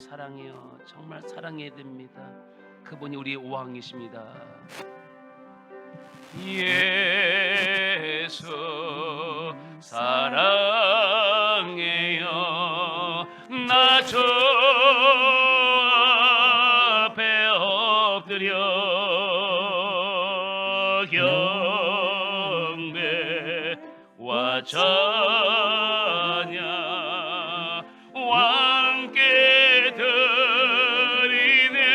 사랑해요. 정말 사랑해야 됩니다. 그분이 우리의 왕이십니다. 예수 사랑해요. 나 주 앞에 엎드려 경배와 찬양 왕께 드리네.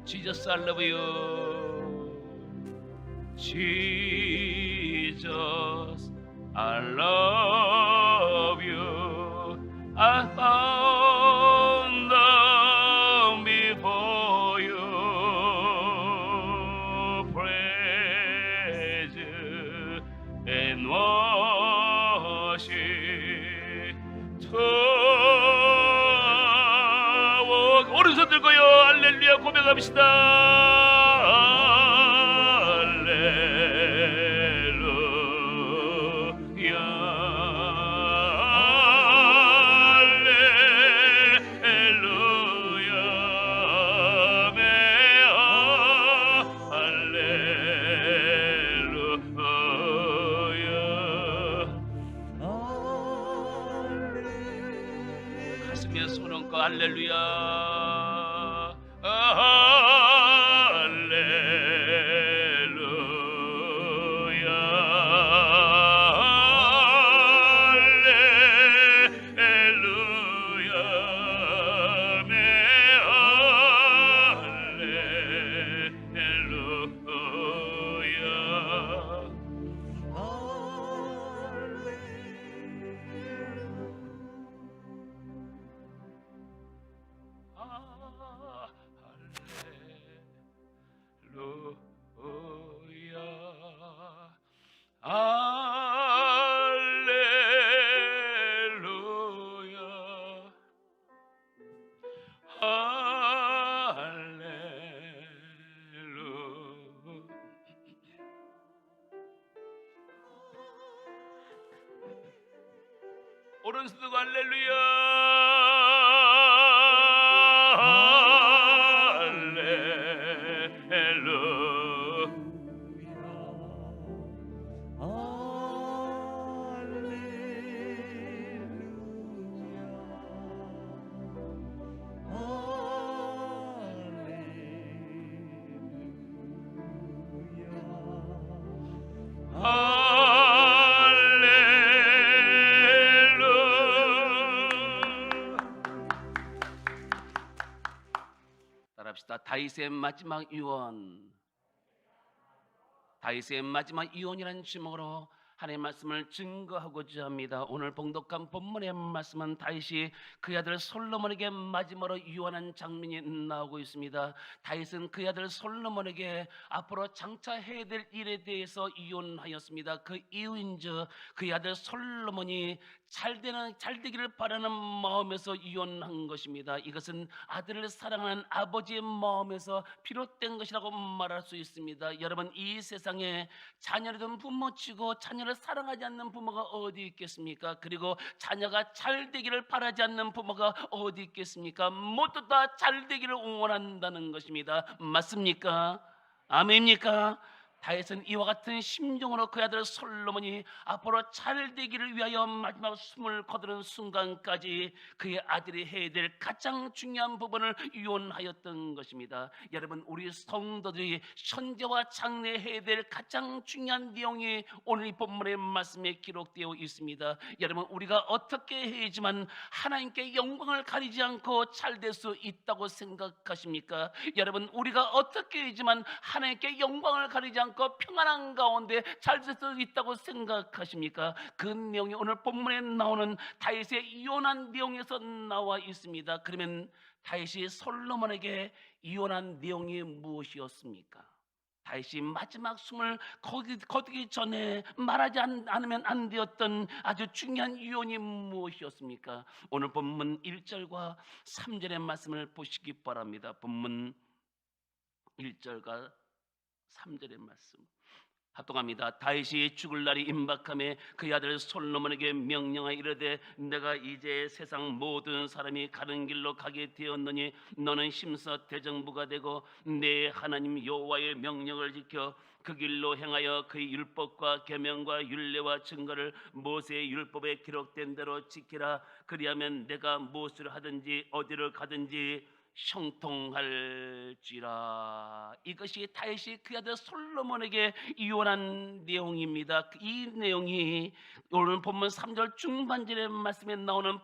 Jesus, I love you. Jesus, I love you. I bow down before you. Praise you and worship. 오른손 들고요. 할렐루야 고백합시다. 가슴에 손 얹고 할렐루야. 오른손 들고 따라합시다. 다윗의 마지막 유언. 다윗의 마지막 유언이라는 제목으로 하나님의 말씀을 증거하고자 합니다. 오늘 봉독한 본문의 말씀은 다윗이 그 아들 솔로몬에게 마지막으로 유언한 장면이 나오고 있습니다. 다윗은 그 아들 솔로몬에게 앞으로 장차해야 될 일에 대해서 유언하였습니다. 그 이유인즉 그 아들 솔로몬이 잘 되기를 바라는 마음에서 유언한 것입니다. 이것은 아들을 사랑하는 아버지의 마음에서 비롯된 것이라고 말할 수 있습니다. 여러분, 이 세상에 자녀를 둔 부모치고 자녀를 사랑하지 않는 부모가 어디 있겠습니까? 그리고 자녀가 잘 되기를 바라지 않는 부모가 어디 있겠습니까? 모두 다 잘 되기를 응원한다는 것입니다. 맞습니까? 아멘입니까? 다윗은 이와 같은 심정으로 그 아들 솔로몬이 앞으로 잘 되기를 위하여 마지막 숨을 거두는 순간까지 그의 아들이 해야 될 가장 중요한 부분을 유언하였던 것입니다. 여러분, 우리 성도들이 현재와 장래에 해야 될 가장 중요한 내용이 오늘 이 본문의 말씀에 기록되어 있습니다. 여러분, 우리가 어떻게 해야지만 하나님께 영광을 가리지 않고 잘 될 수 있다고 생각하십니까? 여러분, 우리가 어떻게 해야지만 하나님께 영광을 가리지 않고 평안한 가운데 잘 될 수 있다고 생각하십니까? 그 내용이 오늘 본문에 나오는 다윗의 유언한 내용에서 나와 있습니다. 그러면 다윗이 솔로몬에게 이혼한 내용이 무엇이었습니까? 다윗이 마지막 숨을 거두기 전에 말하지 않으면 안 되었던 아주 중요한 유언이 무엇이었습니까? 오늘 본문 1절과 3절의 말씀을 보시기 바랍니다. 본문 1절과 3절의 말씀 합독합니다. 다윗이 죽을 날이 임박함에 그의 아들 솔로몬에게 명령하여 이르되 내가 이제 세상 모든 사람이 가는 길로 가게 되었느니 너는 힘써 대정부가 되고 내 하나님 여호와의 명령을 지켜 그 길로 행하여 그의 율법과 계명과 율례와 증거를 모세의 율법에 기록된 대로 지키라. 그리하면 내가 무엇을 하든지 어디를 가든지 형통할지라. 이것이 다윗이 그 아들 솔로몬에게 이혼한 내용입니다. 이 내용이 오늘 본문 3절 중반절의 말씀에 나오는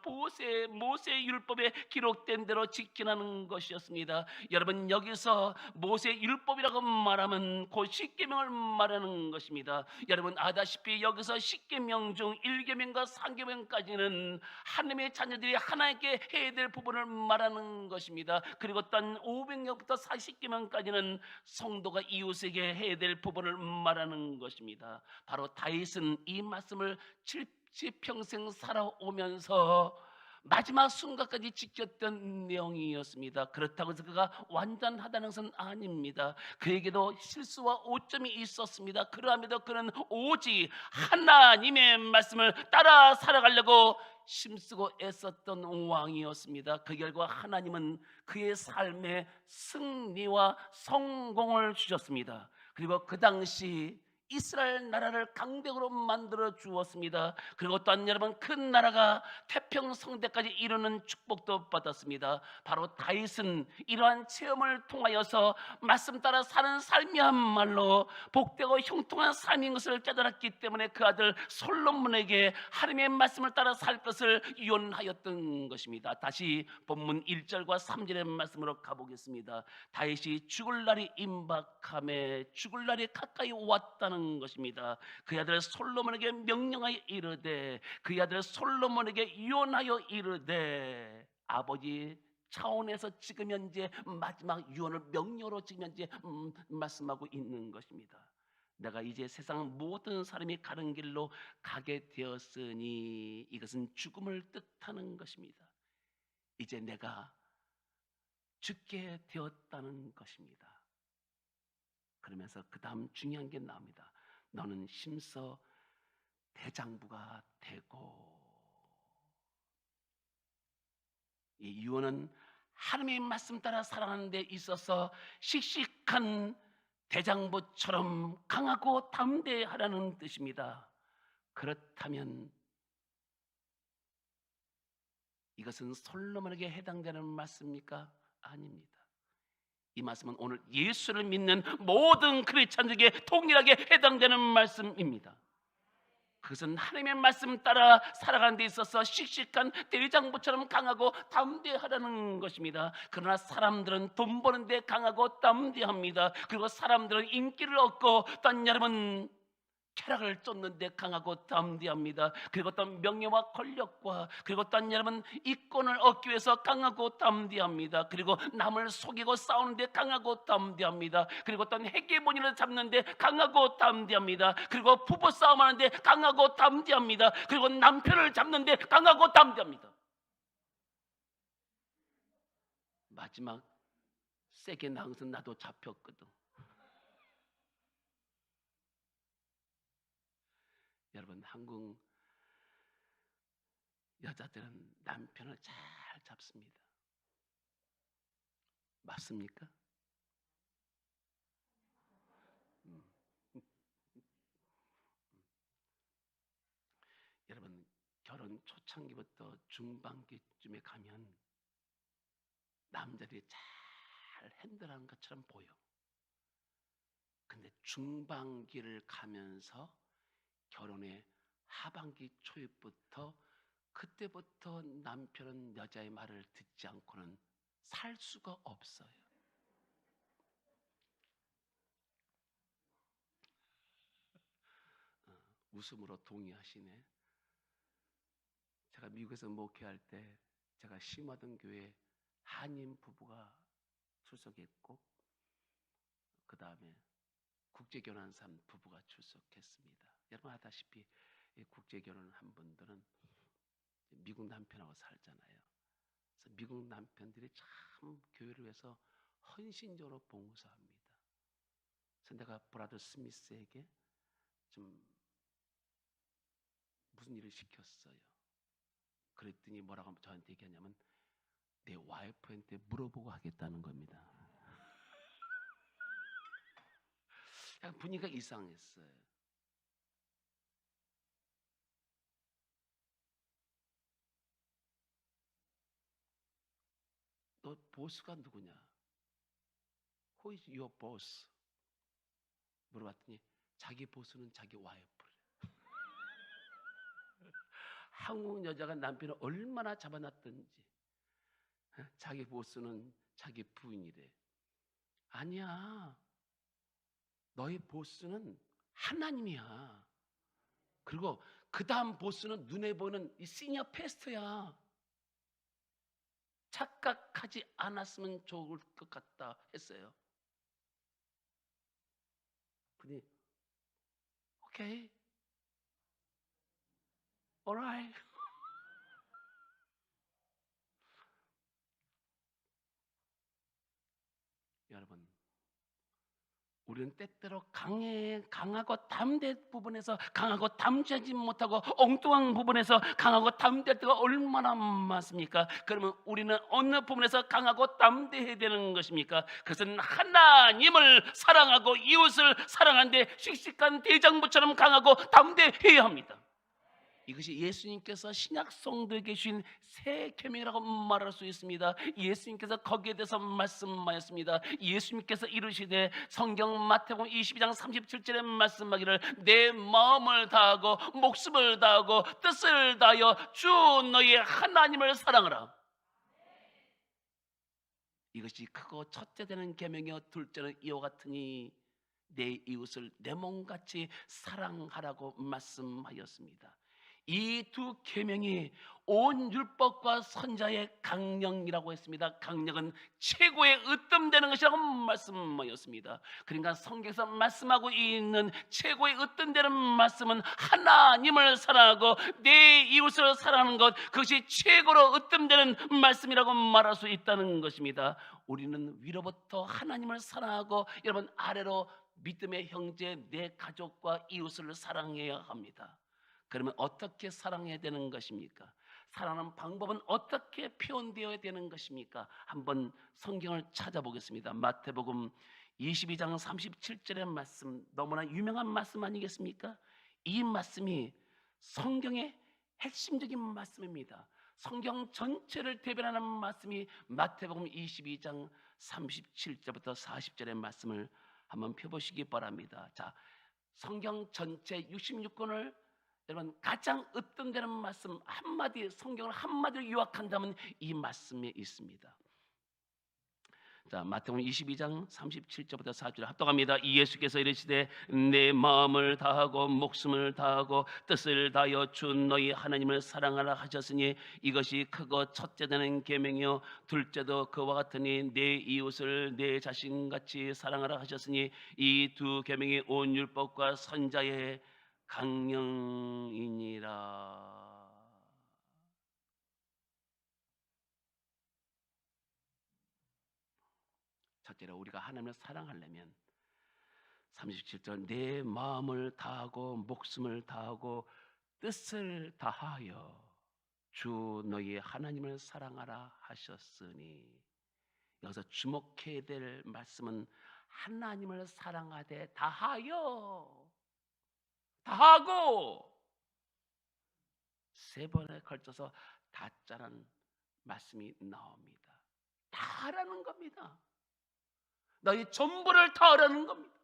모세의 율법에 기록된 대로 지키라는 것이었습니다. 여러분, 여기서 모세의 율법이라고 말하면 곧 십계명을 말하는 것입니다. 여러분 아다시피 여기서 십계명 중 1계명과 3계명까지는 하나님의 자녀들이 하나님께 해야 될 부분을 말하는 것입니다. 그리고 단 500년부터 40계명까지는 성도가 이웃에게 해야 될 부분을 말하는 것입니다. 바로 다윗은 이 말씀을 70평생 살아오면서 마지막 순간까지 지켰던 내용이었습니다. 그렇다고 해서 그가 완전하다는 것은 아닙니다. 그에게도 실수와 오점이 있었습니다. 그러함에도 그는 오직 하나님의 말씀을 따라 살아가려고 힘쓰고 애썼던 왕이었습니다. 그 결과 하나님은 그의 삶에 승리와 성공을 주셨습니다. 그리고 그 당시 이스라엘 나라를 강대국으로 만들어 주었습니다. 그리고 또한 여러분 그 나라가 태평성대까지 이루는 축복도 받았습니다. 바로 다윗은 이러한 체험을 통하여서 말씀 따라 사는 삶이야말로 복되고 형통한 삶인 것을 깨달았기 때문에 그 아들 솔로몬에게 하나님의 말씀을 따라 살 것을 유언하였던 것입니다. 다시 본문 1절과 3절의 말씀으로 가보겠습니다. 다윗이 죽을 날이 임박함에 죽을 날이 가까이 왔다는 것입니다. 그의 아들 솔로몬에게 명령하여 이르되 그의 아들 솔로몬에게 유언하여 이르되 아버지 차원에서 지금 현재 마지막 유언을 명령으로 지금 현재 말씀하고 있는 것입니다. 내가 이제 세상 모든 사람이 가는 길로 가게 되었으니 이것은 죽음을 뜻하는 것입니다. 이제 내가 죽게 되었다는 것입니다. 그러면서 그 다음 중요한 게 나옵니다. 너는 힘써 대장부가 되고. 이 유언은 하나님의 말씀 따라 살아가는 데 있어서 씩씩한 대장부처럼 강하고 담대하라는 뜻입니다. 그렇다면 이것은 솔로몬에게 해당되는 말씀입니까? 아닙니다. 이 말씀은 오늘 예수를 믿는 모든 크리스찬에게 동일하게 해당되는 말씀입니다. 그것은 하나님의 말씀 따라 살아가는 데 있어서 씩씩한 대장부처럼 강하고 담대하다는 것입니다. 그러나 사람들은 돈 버는 데 강하고 담대합니다. 그리고 사람들은 인기를 얻고 또 여러분 쾌락을 쫓는 데 강하고 담대합니다. 그리고 또 명예와 권력과 그리고 또 여러분 이권을 얻기 위해서 강하고 담대합니다. 그리고 남을 속이고 싸우는 데 강하고 담대합니다. 그리고 또 헤게모니를 잡는 데 강하고 담대합니다. 그리고 부부 싸움하는 데 강하고 담대합니다. 그리고 남편을 잡는 데 강하고 담대합니다. 마지막 세게 나가서 나도 잡혔거든. 여러분 한국 여자들은 남편을 잘 잡습니다. 맞습니까? 여러분 결혼 초창기부터 중반기쯤에 가면 남자들이 잘 핸들하는 것처럼 보여. 근데 중반기를 가면서 결혼의 하반기 초에부터 그때부터 남편은 여자의 말을 듣지 않고는 살 수가 없어요. 웃음으로 동의하시네. 제가 미국에서 목회할 때 제가 심하던 교회 한인 부부가 출석했고 그 다음에 국제결혼한 부부가 출석했습니다. 여러분 아다시피 국제결혼한 분들은 미국 남편하고 살잖아요. 그래서 미국 남편들이 참 교회를 위해서 헌신적으로 봉사합니다. 그래서 내가 브라더 스미스에게 좀 무슨 일을 시켰어요. 그랬더니 뭐라고 저한테 얘기하냐면 내 와이프한테 물어보고 하겠다는 겁니다. 약간 분위기가 이상했어요. 너 보스가 누구냐? Who is your boss? 물어봤더니 자기 보스는 자기 와이프래. 한국 여자가 남편을 얼마나 잡아놨던지 자기 보스는 자기 부인이래. 아니야. 너희 보스는 하나님이야. 그리고 그 다음 보스는 눈에 보이는 이 시니어 패스터야. 착각하지 않았으면 좋을 것 같다 했어요. 그니 오케이, alright. 여러분, 우리는 때때로 강하고 담대한 부분에서 강하고 담대하지 못하고 엉뚱한 부분에서 강하고 담대할 때가 얼마나 많습니까? 그러면 우리는 어느 부분에서 강하고 담대해야 되는 것입니까? 그것은 하나님을 사랑하고 이웃을 사랑하는데 씩씩한 대장부처럼 강하고 담대해야 합니다. 이것이 예수님께서 신약 성도에게 주신 새 계명이라고 말할 수 있습니다. 예수님께서 거기에 대해서 말씀하였습니다. 예수님께서 이르시되 성경 마태복음 22장 37절에 말씀하기를 내 마음을 다하고 목숨을 다하고 뜻을 다하여 주 너의 하나님을 사랑하라. 이것이 크고 첫째 되는 계명이요 둘째는 이와 같으니 내 이웃을 내 몸같이 사랑하라고 말씀하였습니다. 이 두 계명이 온 율법과 선자의 강령이라고 했습니다. 강령은 최고의 으뜸되는 것이라고 말씀하였습니다. 그러니까 성경에서 말씀하고 있는 최고의 으뜸되는 말씀은 하나님을 사랑하고 내 이웃을 사랑하는 것, 그것이 최고로 으뜸되는 말씀이라고 말할 수 있다는 것입니다. 우리는 위로부터 하나님을 사랑하고 여러분 아래로 믿음의 형제 내 가족과 이웃을 사랑해야 합니다. 그러면 어떻게 사랑해야 되는 것입니까? 사랑하는 방법은 어떻게 표현되어야 되는 것입니까? 한번 성경을 찾아보겠습니다. 마태복음 22장 37절의 말씀, 너무나 유명한 말씀 아니겠습니까? 이 말씀이 성경의 핵심적인 말씀입니다. 성경 전체를 대변하는 말씀이 마태복음 22장 37절부터 40절의 말씀을 한번 펴보시기 바랍니다. 자, 성경 전체 66권을 여러분 가장 으뜸되는 말씀 한마디, 성경을 한마디로 요약한다면 이 말씀에 있습니다. 자, 마태복음 22장 37절부터 4절 합독합니다. 예수께서 이르시되 내 마음을 다하고 목숨을 다하고 뜻을 다하여 주 너희 하나님을 사랑하라 하셨으니 이것이 크고 첫째 되는 계명이요 둘째도 그와 같으니 내 이웃을 내 자신같이 사랑하라 하셨으니 이 두 계명이 온 율법과 선자의 강령이니라. 첫째로 우리가 하나님을 사랑하려면 37절 내 마음을 다하고 목숨을 다하고 뜻을 다하여 주 너희 하나님을 사랑하라 하셨으니, 여기서 주목해야 될 말씀은 하나님을 사랑하되 다하여, 다하고 세 번에 걸쳐서 다자란 말씀이 나옵니다. 다하라는 겁니다. 너희 전부를 다하라는 겁니다.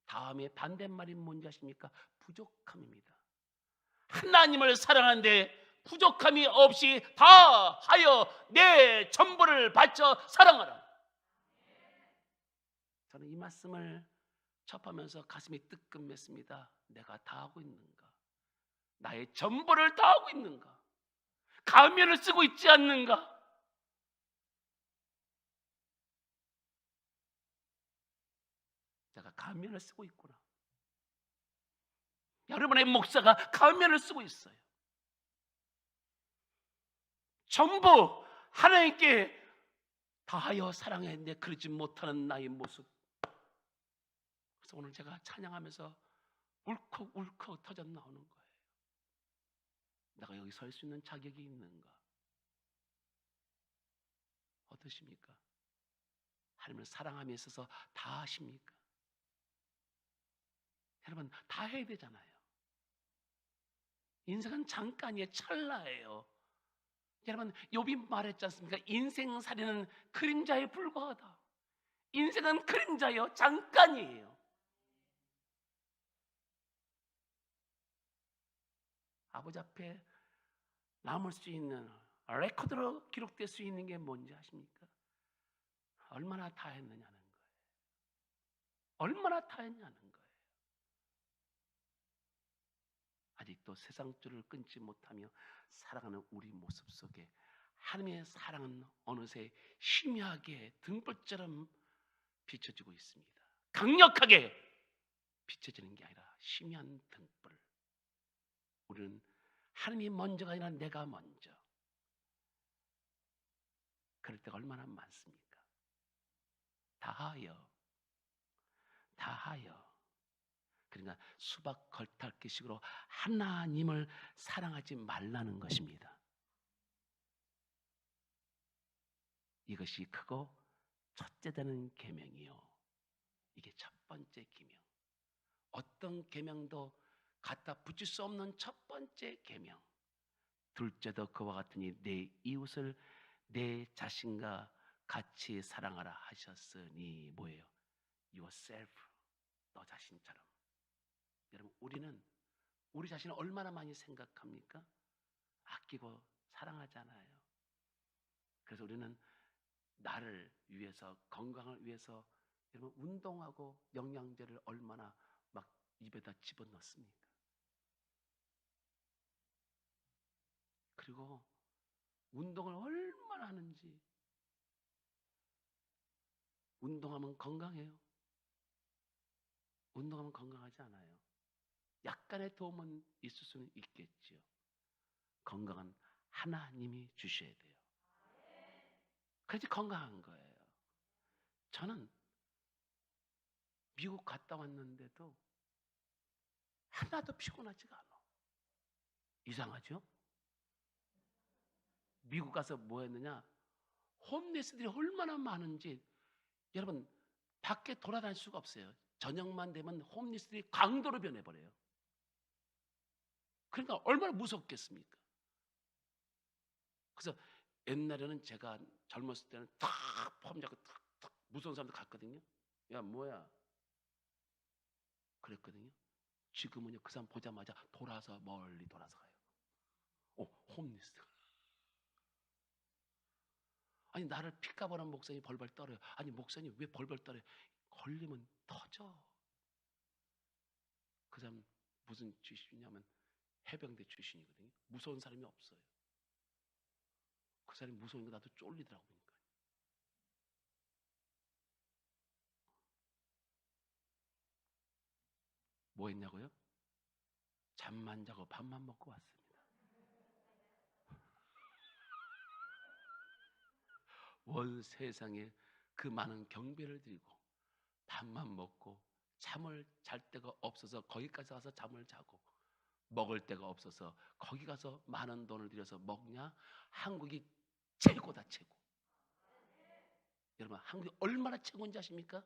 다음에 반대말이 뭔지 아십니까? 부족함입니다. 하나님을 사랑하는데 부족함이 없이 다하여 내 전부를 바쳐 사랑하라. 저는 이 말씀을 접하면서 가슴이 뜨끔했습니다. 내가 다하고 있는가? 나의 전부를 다하고 있는가? 가면을 쓰고 있지 않는가? 내가 가면을 쓰고 있구나. 여러분의 목사가 가면을 쓰고 있어요. 전부 하나님께 다하여 사랑했는데 그러지 못하는 나의 모습. 그래서 오늘 제가 찬양하면서 울컥울컥 터져 나오는 거예요. 내가 여기 설 수 있는 자격이 있는가? 어떠십니까? 하나님을 사랑함에 있어서 다 하십니까? 여러분, 다 해야 되잖아요. 인생은 잠깐이에요. 찰나예요. 여러분, 욥이 말했지 않습니까? 인생살이는 그림자에 불과하다. 인생은 그림자예요. 잠깐이에요. 아버지 앞에 남을 수 있는 레코드로 기록될 수 있는 게 뭔지 아십니까? 얼마나 다 했느냐는 거예요. 얼마나 다 했냐는 거예요. 아직도 세상 줄을 끊지 못하며 살아가는 우리 모습 속에 하나님의 사랑은 어느새 희미하게 등불처럼 비춰지고 있습니다. 강력하게 비춰지는 게 아니라 희미한 등불. 우리는 하나님이 먼저가 아니라 내가 먼저. 그럴 때가 얼마나 많습니까? 다하여 그러니까 수박 겉핥기식으로 하나님을 사랑하지 말라는 것입니다. 이것이 크고 첫째 되는 계명이요. 이게 첫 번째 계명. 어떤 계명도 갖다 붙일 수 없는 첫 번째 계명. 둘째도 그와 같으니 내 이웃을 내 자신과 같이 사랑하라 하셨으니 뭐예요? yourself, 너 자신처럼. 여러분, 우리는 우리 자신을 얼마나 많이 생각합니까? 아끼고 사랑하잖아요. 그래서 우리는 나를 위해서, 건강을 위해서 여러분 운동하고 영양제를 얼마나 막 입에다 집어넣습니까? 그리고 운동을 얼마나 하는지. 운동하면 건강해요? 운동하면 건강하지 않아요. 약간의 도움은 있을 수는 있겠지요. 건강은 하나님이 주셔야 돼요. 그래야지 건강한 거예요. 저는 미국 갔다 왔는데도 하나도 피곤하지가 않아. 이상하죠? 미국 가서 뭐 했느냐? 홈리스들이 얼마나 많은지. 여러분, 밖에 돌아다닐 수가 없어요. 저녁만 되면 홈리스들이 강도로 변해버려요. 그러니까 얼마나 무섭겠습니까? 그래서 옛날에는 제가 젊었을 때는 탁 폼 잡고 탁 무서운 사람들 갔거든요. 야 뭐야 그랬거든요. 지금은요 그 사람 보자마자 돌아서 멀리 돌아서 가요. 홈리스. 아니 나를 픽가보는 목사님 벌벌 떨어요. 아니 목사님 왜 벌벌 떨어요? 걸리면 터져. 그 사람 무슨 출신이냐면 해병대 출신이거든요. 무서운 사람이 없어요. 그 사람이 무서운 거 나도 쫄리더라고. 보니까. 뭐 했냐고요? 잠만 자고 밥만 먹고 왔습니다. 원 세상에 그 많은 경배를 드리고 밥만 먹고 잠을 잘 데가 없어서 거기까지 와서 잠을 자고 먹을 데가 없어서 거기 가서 많은 돈을 들여서 먹냐? 한국이 최고다 최고. 여러분 한국이 얼마나 최고인지 아십니까?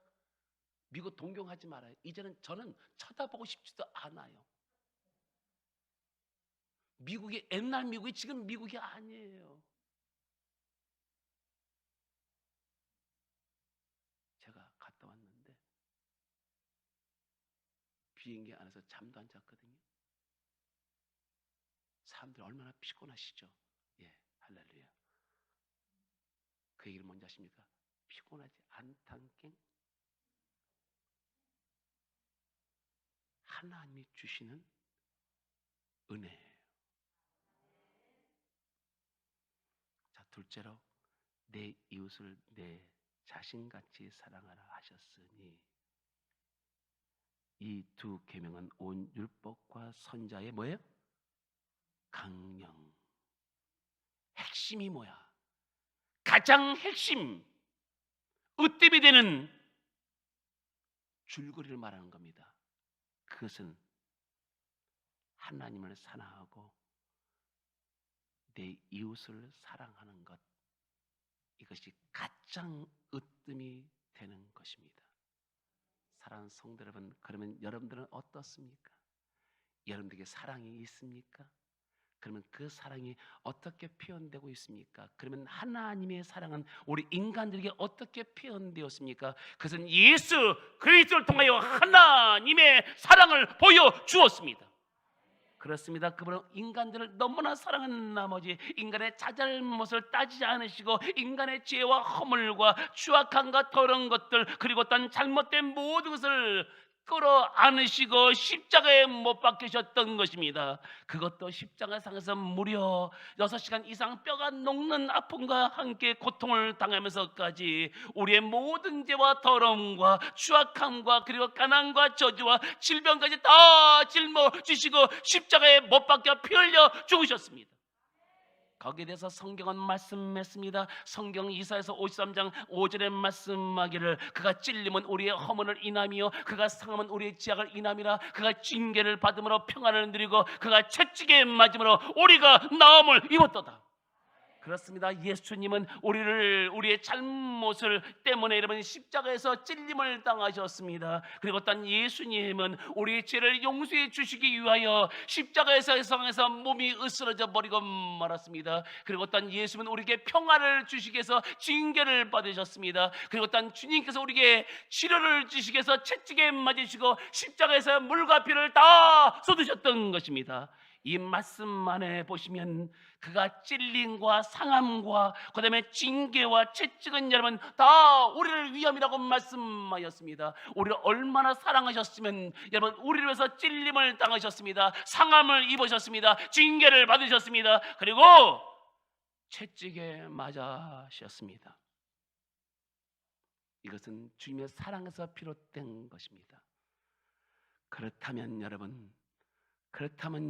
미국 동경하지 말아요. 이제는 저는 쳐다보고 싶지도 않아요. 미국이 옛날 미국이 지금 미국이 아니에요. 제가 갔다 왔는데 비행기 안에서 잠도 안 잤거든요. 사람들이 얼마나 피곤하시죠? 예, 할렐루야. 그 얘기를 뭔지 아십니까? 피곤하지 않단께 하나님이 주시는 은혜예요. 둘째로 내 이웃을 내 자신같이 사랑하라 하셨으니, 이 두 계명은 온 율법과 선자의 뭐예요? 강령. 핵심이 뭐야? 가장 핵심, 으뜸이 되는 줄거리를 말하는 겁니다. 그것은 하나님을 사랑하고 내 이웃을 사랑하는 것, 이것이 가장 으뜸이 되는 것입니다. 사랑하는 성도 여러분, 그러면 여러분들은 어떻습니까? 여러분들에게 사랑이 있습니까? 그러면 그 사랑이 어떻게 표현되고 있습니까? 그러면 하나님의 사랑은 우리 인간들에게 어떻게 표현되었습니까? 그것은 예수 그리스도를 통하여 하나님의 사랑을 보여주었습니다. 그렇습니다. 그분은 인간들을 너무나 사랑한 나머지 인간의 자잘못을 따지지 않으시고 인간의 죄와 허물과 추악함과 더러운 것들, 그리고 어떤 잘못된 모든 것을 끌어안으시고 십자가에 못 박히셨던 것입니다. 그것도 십자가상에서 무려 6시간 이상 뼈가 녹는 아픔과 함께 고통을 당하면서까지 우리의 모든 죄와 더러움과 추악함과 그리고 가난과 저주와 질병까지 다 짊어지시고 십자가에 못 박혀 피 흘려 죽으셨습니다. 거기에 대해서 성경은 말씀했습니다. 성경 이사야서 53장 5절에 말씀하기를, 그가 찔림은 우리의 허물을 인함이요 그가 상함은 우리의 지악을 인함이라. 그가 징계를 받음으로 평안을 누리고 그가 채찍에 맞음으로 우리가 나음을 입었도다. 그렇습니다. 예수님은 우리의 잘못을 때문에 여러분 십자가에서 찔림을 당하셨습니다. 그리고 또 예수님은 우리의 죄를 용서해 주시기 위하여 십자가에서 상에서 몸이 으스러져 버리고 말았습니다. 그리고 또 예수님은 우리에게 평화를 주시기 위해서 징계를 받으셨습니다. 그리고 또 주님께서 우리에게 치료를 주시기 위해서 채찍에 맞으시고 십자가에서 물과 피를 다 쏟으셨던 것입니다. 이 말씀 안에 보시면 그가 찔림과 상함과 그 다음에 징계와 채찍은 여러분 다 우리를 위함이라고 말씀하였습니다. 우리를 얼마나 사랑하셨으면 여러분 우리를 위해서 찔림을 당하셨습니다. 상함을 입으셨습니다. 징계를 받으셨습니다. 그리고 채찍에 맞으셨습니다. 이것은 주님의 사랑에서 비롯된 것입니다. 그렇다면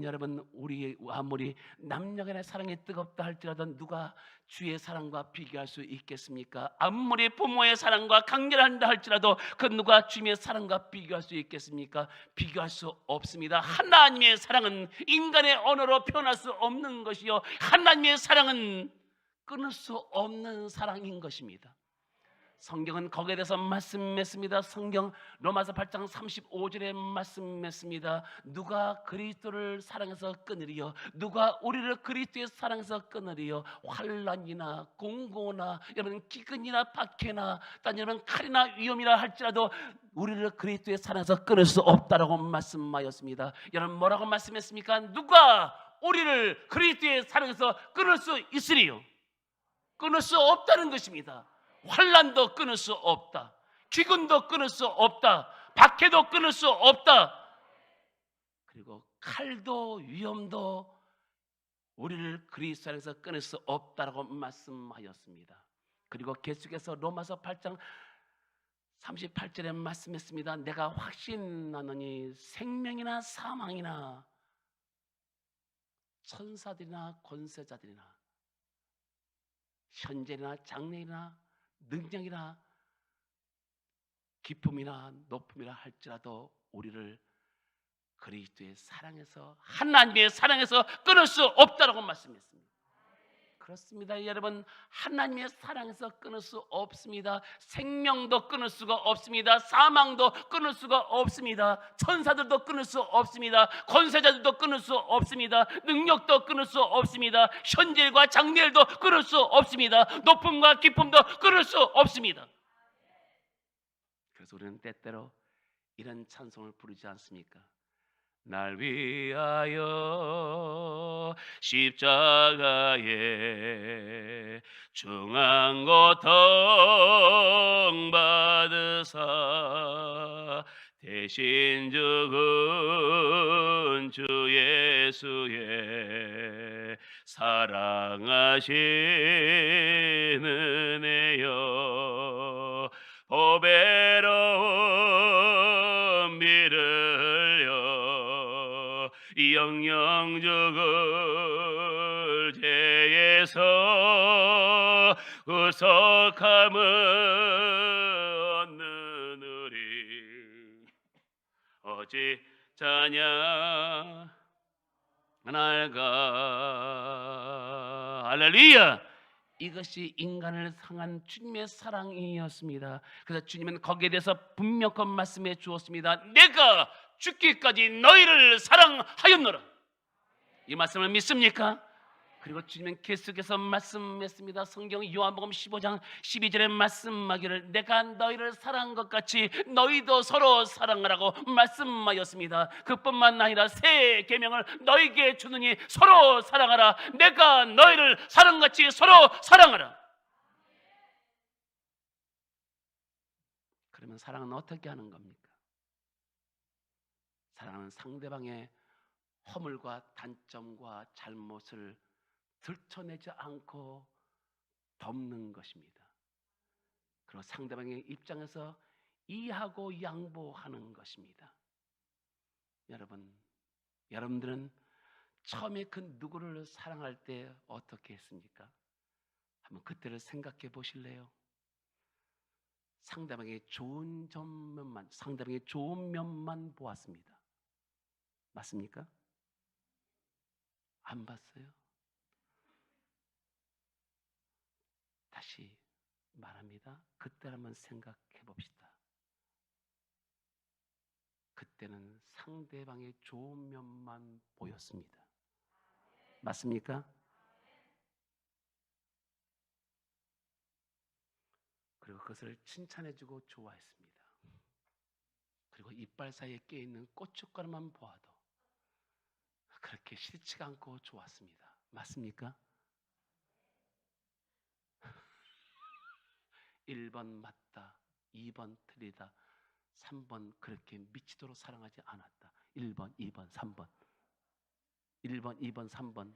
여러분 우리 아무리 남녀간의 사랑이 뜨겁다 할지라도 누가 주의 사랑과 비교할 수 있겠습니까? 아무리 부모의 사랑과 강렬한다 할지라도 그 누가 주님의 사랑과 비교할 수 있겠습니까? 비교할 수 없습니다. 하나님의 사랑은 인간의 언어로 표현할 수 없는 것이요 하나님의 사랑은 끊을 수 없는 사랑인 것입니다. 성경은 거기에 대해서 말씀했습니다. 성경 로마서 8장 35절에 말씀했습니다. 누가 그리스도를 사랑해서 끊으리요? 누가 우리를 그리스도의 사랑해서 끊으리요? 환난이나 공고나 여러분 기근이나 박해나 딴 여러분 칼이나 위험이라 할지라도 우리를 그리스도의 사랑해서 끊을 수 없다라고 말씀하였습니다. 여러분 뭐라고 말씀했습니까? 누가 우리를 그리스도의 사랑해서 끊을 수 있으리요? 끊을 수 없다는 것입니다. 환난도 끊을 수 없다. 기근도 끊을 수 없다. 박해도 끊을 수 없다. 그리고 칼도 위험도 우리를 그리스도 안에서 끊을 수 없다라고 말씀하였습니다. 그리고 계속해서 로마서 8장 38절에 말씀했습니다. 내가 확신하노니 생명이나 사망이나 천사들이나 권세자들이나 현재나 장래나 능력이나 기쁨이나 높음이라 할지라도 우리를 그리스도의 사랑에서 하나님의 사랑에서 끊을 수 없다라고 말씀했습니다. 그렇습니다. 여러분 하나님의 사랑에서 끊을 수 없습니다. 생명도 끊을 수가 없습니다. 사망도 끊을 수가 없습니다. 천사들도 끊을 수 없습니다. 권세자들도 끊을 수 없습니다. 능력도 끊을 수 없습니다. 현재일과 장래일도 끊을 수 없습니다. 높음과 기쁨도 끊을 수 없습니다. 그래서 우리는 때때로 이런 찬송을 부르지 않습니까? 날 위하여 십자가에 중한 고통 받으사 대신 죽은 주 예수의 사랑하신 은혜여 보배로운 비를요 영영 죽을 죄에서 구속함을 얻는 우리 어찌 자냐 날가 할렐루야. 이것이 인간을 향한 주님의 사랑이었습니다. 그래서 주님은 거기에 대해서 분명한 말씀해 주었습니다. 내가 죽기까지 너희를 사랑하였노라. 이 말씀을 믿습니까? 그리고 주님은 계속해서 말씀했습니다. 성경 요한복음 15장 12절에 말씀하기를 내가 너희를 사랑한 것 같이 너희도 서로 사랑하라고 말씀하였습니다. 그뿐만 아니라 새 계명을 너희에게 주느니 서로 사랑하라. 내가 너희를 사랑같이 서로 사랑하라. 그러면 사랑은 어떻게 하는 겁니까? 사랑은 상대방의 허물과 단점과 잘못을 들춰내지 않고 덮는 것입니다. 그리고 상대방의 입장에서 이해하고 양보하는 것입니다. 여러분들은 처음에 그 누구를 사랑할 때 어떻게 했습니까? 한번 그때를 생각해 보실래요? 상대방의 좋은 면만 보았습니다. 맞습니까? 안 봤어요? 다시 말합니다. 그때 한번 생각해 봅시다. 그때는 상대방의 좋은 면만 보였습니다. 맞습니까? 그리고 그것을 칭찬해주고 좋아했습니다. 그리고 이빨 사이에 끼어있는 고춧가루만 보아도 그렇게 싫지가 않고 좋았습니다. 맞습니까? 1번 맞다, 2번 틀리다, 3번 그렇게 미치도록 사랑하지 않았다. 1번, 2번, 3번 1번, 2번, 3번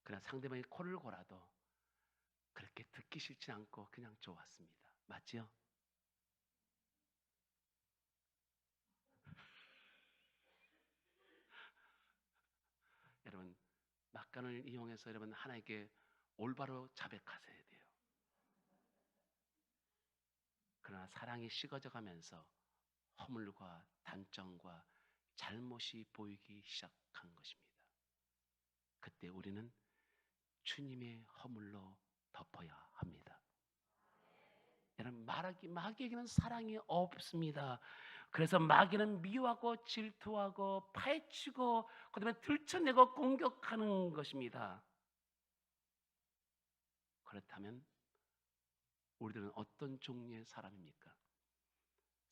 그러나 상대방이 코를 골아도 그렇게 듣기 싫지 않고 그냥 좋았습니다. 맞지요? 여러분 막간을 이용해서 여러분 하나님께 올바로 자백하셔야 돼요. 그러나 사랑이 식어져 가면서 허물과 단점과 잘못이 보이기 시작한 것입니다. 그때 우리는 주님의 허물로 덮어야 합니다. 여러분 마귀에게는 사랑이 없습니다. 그래서 마귀는 미워하고 질투하고 파헤치고 그다음에 들춰내고 공격하는 것입니다. 그렇다면 우리들은 어떤 종류의 사람입니까?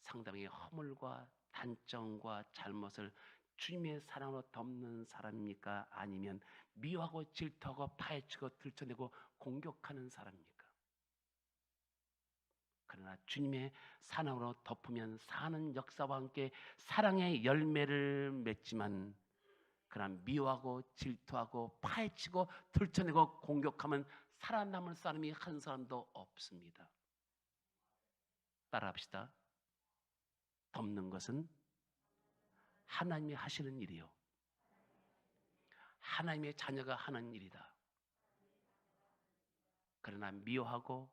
상대방의 허물과 단점과 잘못을 주님의 사랑으로 덮는 사람입니까? 아니면 미워하고 질투하고 파헤치고 들춰내고 공격하는 사람입니까? 그러나 주님의 사랑으로 덮으면 사는 역사와 함께 사랑의 열매를 맺지만 그러나 미워하고 질투하고 파헤치고 들춰내고 공격하면 살아남을 사람이 한 사람도 없습니다. 따라합시다. 덮는 것은 하나님이 하시는 일이요 하나님의 자녀가 하는 일이다. 그러나 미워하고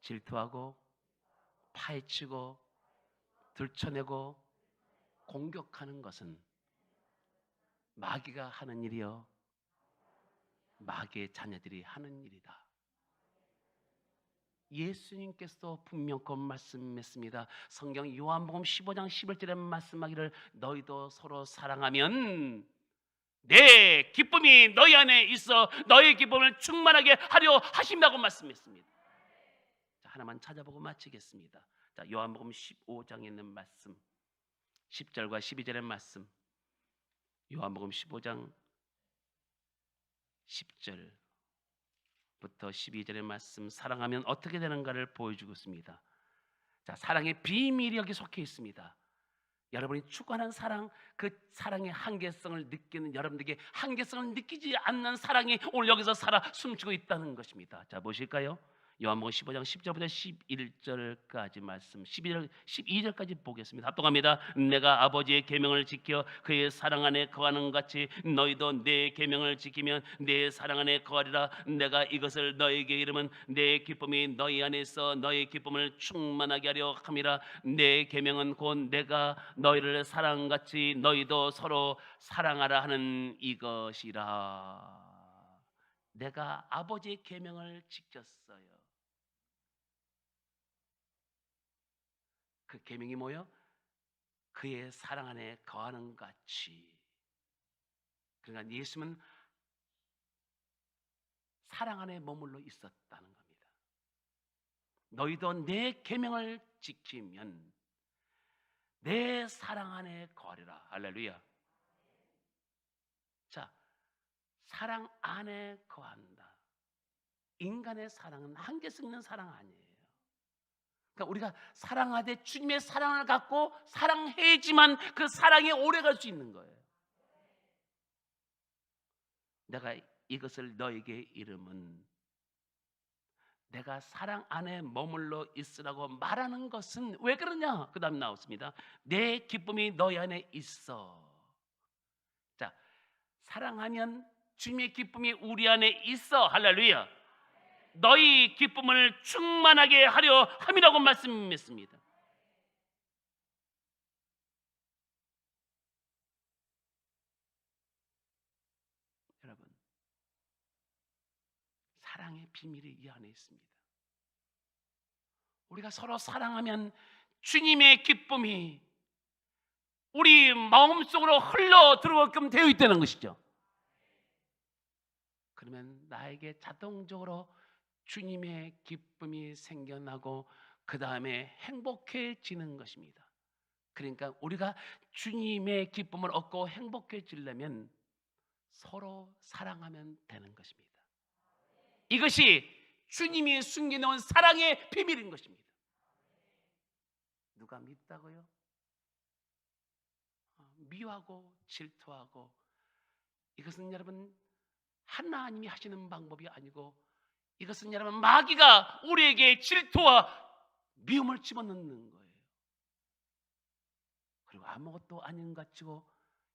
질투하고 파헤치고 들춰내고 공격하는 것은 마귀가 하는 일이요 마귀의 자녀들이 하는 일이다. 예수님께서 분명히 말씀했습니다. 성경 요한복음 15장 11절에 말씀하기를 너희도 서로 사랑하면 내 기쁨이 너희 안에 있어 너희 기쁨을 충만하게 하려 하신다고 말씀했습니다. 자, 하나만 찾아보고 마치겠습니다. 자, 요한복음 15장에 있는 말씀 10절과 12절의 말씀 요한복음 15장 10절 12절의 말씀, 사랑하면 어떻게 되는가를 보여주고 있습니다. 자, 사랑의 비밀이 여기 속해 있습니다. 여러분이 추구하는 사랑, 그 사랑의 한계성을 느끼는 여러분들에게 한계성을 느끼지 않는 사랑이 오늘 여기서 살아 숨쉬고 있다는 것입니다. 자, 보실까요? 요한복음 15장 10절부터 11절까지 말씀, 12절까지 보겠습니다. 합독합니다. 내가 아버지의 계명을 지켜 그의 사랑 안에 거하는 같이 너희도 내 계명을 지키면 내 사랑 안에 거하리라. 내가 이것을 너희에게 이르면 내 기쁨이 너희 안에 있어 너희 기쁨을 충만하게 하려 함이라. 내 계명은 곧 내가 너희를 사랑같이 너희도 서로 사랑하라 하는 이것이라. 내가 아버지의 계명을 지켰어요. 그 계명이 뭐요? 그의 사랑 안에 거하는 같이. 그러니까 예수님은 사랑 안에 머물러 있었다는 겁니다. 너희도 내 계명을 지키면 내 사랑 안에 거하리라. 할렐루야. 자, 사랑 안에 거한다. 인간의 사랑은 한계성 있는 사랑 아니에요. 그러니까 우리가 사랑하되 주님의 사랑을 갖고 사랑해야지만 그 사랑이 오래갈 수 있는 거예요. 내가 이것을 너에게 이름은 내가 사랑 안에 머물러 있으라고 말하는 것은 왜 그러냐? 그 다음 나왔습니다. 내 기쁨이 너희 안에 있어. 자, 사랑하면 주님의 기쁨이 우리 안에 있어. 할렐루야. 너희 기쁨을 충만하게 하려 함이라고 말씀했습니다. 여러분, 사랑의 비밀이 이 안에 있습니다. 우리가 서로 사랑하면 주님의 기쁨이 우리 마음속으로 흘러 들어오게끔 되어 있다는 것이죠. 그러면 나에게 자동적으로 주님의 기쁨이 생겨나고 그 다음에 행복해지는 것입니다. 그러니까 우리가 주님의 기쁨을 얻고 행복해지려면 서로 사랑하면 되는 것입니다. 이것이 주님이 숨겨놓은 사랑의 비밀인 것입니다. 누가 믿다고요? 미워하고 질투하고, 이것은 여러분 하나님이 하시는 방법이 아니고 이것은 여러분 마귀가 우리에게 질투와 미움을 집어넣는 거예요. 그리고 아무것도 아닌 것 가지고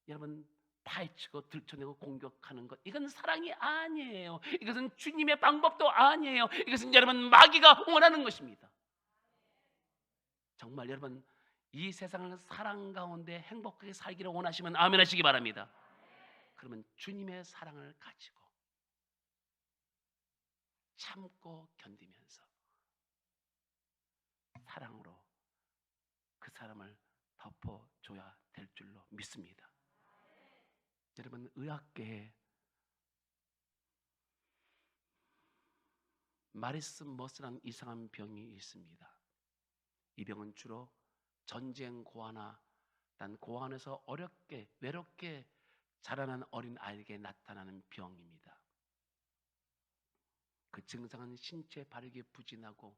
여러분 파헤치고 들춰내고 공격하는 것, 이건 사랑이 아니에요. 이것은 주님의 방법도 아니에요. 이것은 여러분 마귀가 원하는 것입니다. 정말 여러분 이 세상을 사랑 가운데 행복하게 살기를 원하시면 아멘 하시기 바랍니다. 그러면 주님의 사랑을 가지고 참고 견디면서 사랑으로 그 사람을 덮어줘야 될 줄로 믿습니다. 여러분, 의학계에 마리스 머스라는 이상한 병이 있습니다. 이 병은 주로 전쟁 고아나 난 고아원에서 어렵게 외롭게 자라난 어린 아이에게 나타나는 병입니다. 그 증상은 신체 발육이 부진하고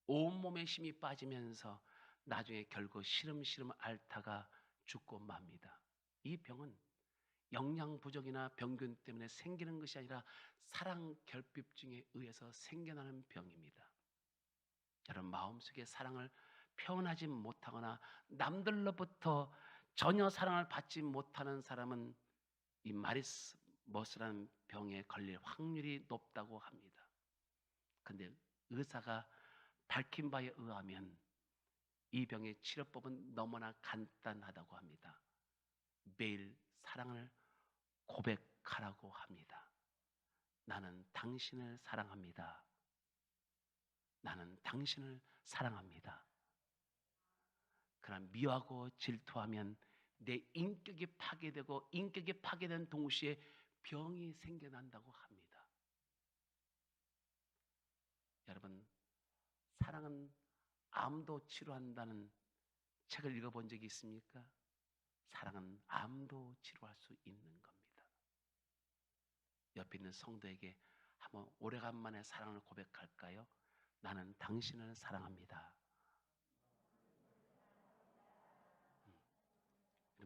온몸에 힘이 빠지면서 나중에 결국 시름시름 앓다가 죽고 맙니다. 이 병은 영양 부족이나 병균 때문에 생기는 것이 아니라 사랑 결핍증에 의해서 생겨나는 병입니다. 여러분 마음속에 사랑을 표현하지 못하거나 남들로부터 전혀 사랑을 받지 못하는 사람은 이 마리스 머스라는 병에 걸릴 확률이 높다고 합니다. 그런데 의사가 밝힌 바에 의하면 이 병의 치료법은 너무나 간단하다고 합니다. 매일 사랑을 고백하라고 합니다. 나는 당신을 사랑합니다. 나는 당신을 사랑합니다. 그러나 미워하고 질투하면 내 인격이 파괴되고 인격이 파괴된 동시에 병이 생겨난다고 합니다. 여러분, 사랑은 암도 치료한다는 책을 읽어본 적이 있습니까? 사랑은 암도 치료할 수 있는 겁니다. 옆에 있는 성도에게 한번 오래간만에 사랑을 고백할까요? 나는 당신을 사랑합니다.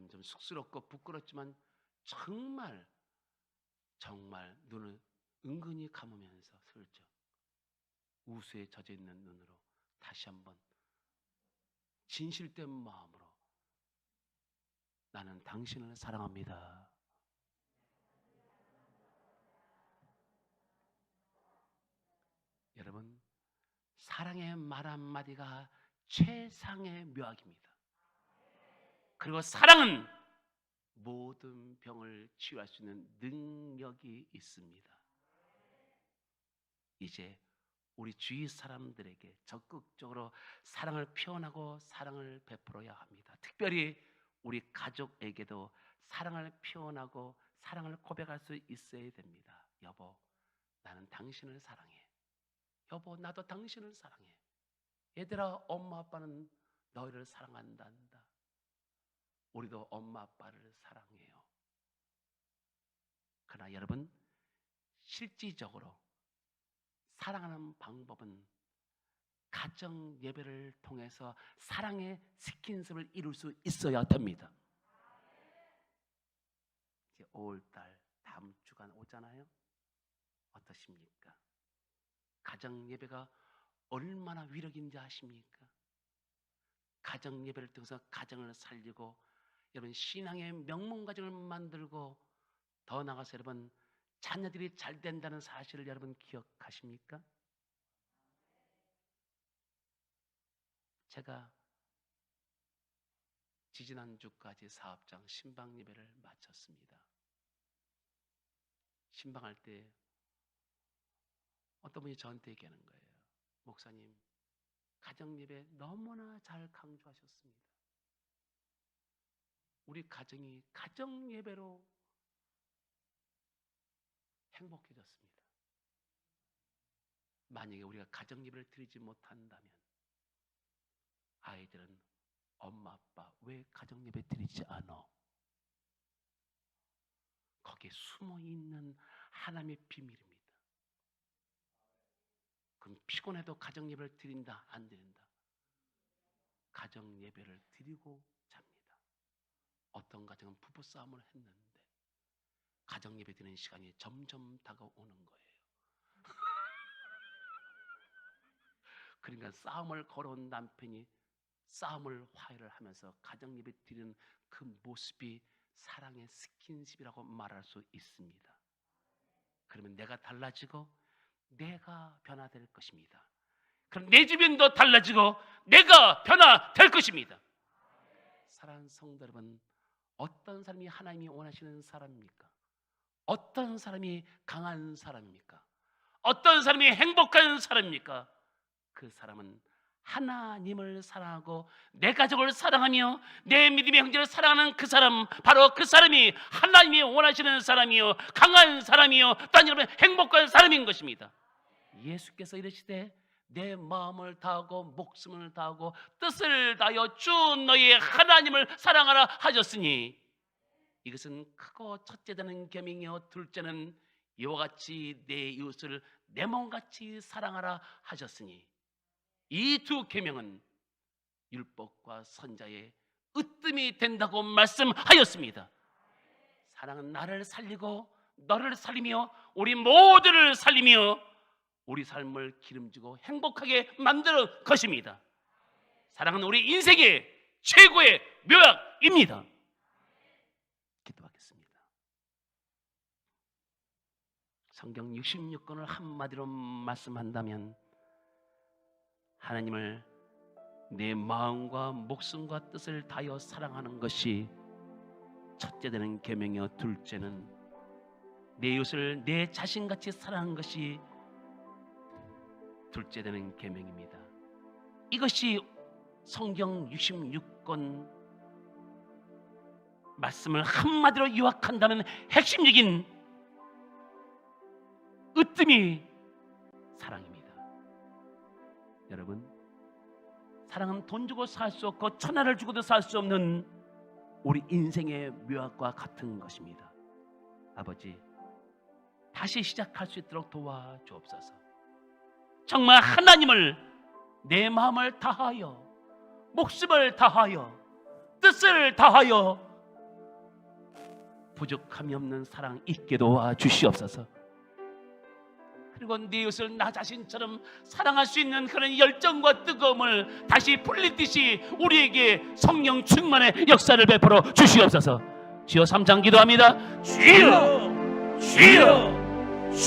좀 쑥스럽고 부끄럽지만 정말 눈을 은근히 감으면서 슬쩍 우수에 젖어 있는 눈으로 다시 한번 진실된 마음으로 나는 당신을 사랑합니다. 여러분, 사랑의 말 한마디가 최상의 묘약입니다. 그리고 사랑은 모든 병을 치유할 수 있는 능력이 있습니다. 이제 우리 주위 사람들에게 적극적으로 사랑을 표현하고 사랑을 베풀어야 합니다. 특별히 우리 가족에게도 사랑을 표현하고 사랑을 고백할 수 있어야 됩니다. 여보, 나는 당신을 사랑해. 여보, 나도 당신을 사랑해. 얘들아, 엄마 아빠는 너희를 사랑한다. 우리도 엄마 아빠를 사랑해요. 그러나 여러분, 실질적으로 사랑하는 방법은 가정 예배를 통해서 사랑의 스킨십을 이룰 수 있어야 됩니다. 이제 5월달 다음 주간 오잖아요. 어떠십니까? 가정 예배가 얼마나 위력인지 아십니까? 가정 예배를 통해서 가정을 살리고 여러분 신앙의 명문 가정을 만들고 더 나아가서 여러분 자녀들이 잘 된다는 사실을 여러분 기억하십니까? 제가 지지난주까지 사업장 신방 예배를 마쳤습니다. 신방할 때 어떤 분이 저한테 얘기하는 거예요. 목사님, 가정 예배 너무나 잘 강조하셨습니다. 우리 가정이 가정 예배로 행복해졌습니다. 만약에 우리가 가정 예배를 드리지 못한다면 아이들은 엄마 아빠 왜 가정 예배 드리지 않아? 거기에 숨어있는 하나님의 비밀입니다. 그럼 피곤해도 가정 예배를 드린다 안 드린다? 가정 예배를 드리고 잡니다. 어떤 가정은 부부싸움을 했는데 가정 예배 드리는 시간이 점점 다가오는 거예요. 그러니까 싸움을 걸어온 남편이 싸움을 화해를 하면서 가정 예배 드리는 그 모습이 사랑의 스킨십이라고 말할 수 있습니다. 그러면 내가 달라지고 내가 변화될 것입니다. 그럼 내 주변도 달라지고 내가 변화될 것입니다. 사랑하는 성도 여러분, 어떤 사람이 하나님이 원하시는 사람입니까? 어떤 사람이 강한 사람입니까? 어떤 사람이 행복한 사람입니까? 그 사람은 하나님을 사랑하고 내 가족을 사랑하며 내 믿음의 형제를 사랑하는 그 사람, 바로 그 사람이 하나님이 원하시는 사람이요 강한 사람이요 또 여러분 행복한 사람인 것입니다. 예수께서 이르시되 내 마음을 다하고 목숨을 다하고 뜻을 다하여 주 너의 하나님을 사랑하라 하셨으니 이것은 크고 첫째는 계명이요 둘째는 이와 같이 내 이웃을 내 몸같이 사랑하라 하셨으니 이 두 계명은 율법과 선자의 으뜸이 된다고 말씀하였습니다. 사랑은 나를 살리고 너를 살리며 우리 모두를 살리며 우리 삶을 기름지고 행복하게 만들 것입니다. 사랑은 우리 인생의 최고의 묘약입니다. 기도하겠습니다. 성경 66권을 한마디로 말씀한다면 하나님을 내 마음과 목숨과 뜻을 다하여 사랑하는 것이 첫째 되는 계명이요 둘째는 내 이웃을 내 자신같이 사랑하는 것이 둘째 되는 계명입니다. 이것이 성경 66권 말씀을 한마디로 요약한다면 핵심적인 으뜸이 사랑입니다. 여러분, 사랑은 돈 주고 살 수 없고 천하를 주고도 살 수 없는 우리 인생의 묘약과 같은 것입니다. 아버지, 다시 시작할 수 있도록 도와주옵소서. 정말 하나님을 내 마음을 다하여, 목숨을 다하여, 뜻을 다하여 부족함이 없는 사랑 있게 도와주시옵소서. 그리고 네 이웃을 나 자신처럼 사랑할 수 있는 그런 열정과 뜨거움을 다시 불리듯이 우리에게 성령 충만의 역사를 베풀어 주시옵소서. 주여 3장 기도합니다. 주여, 주여, 주여.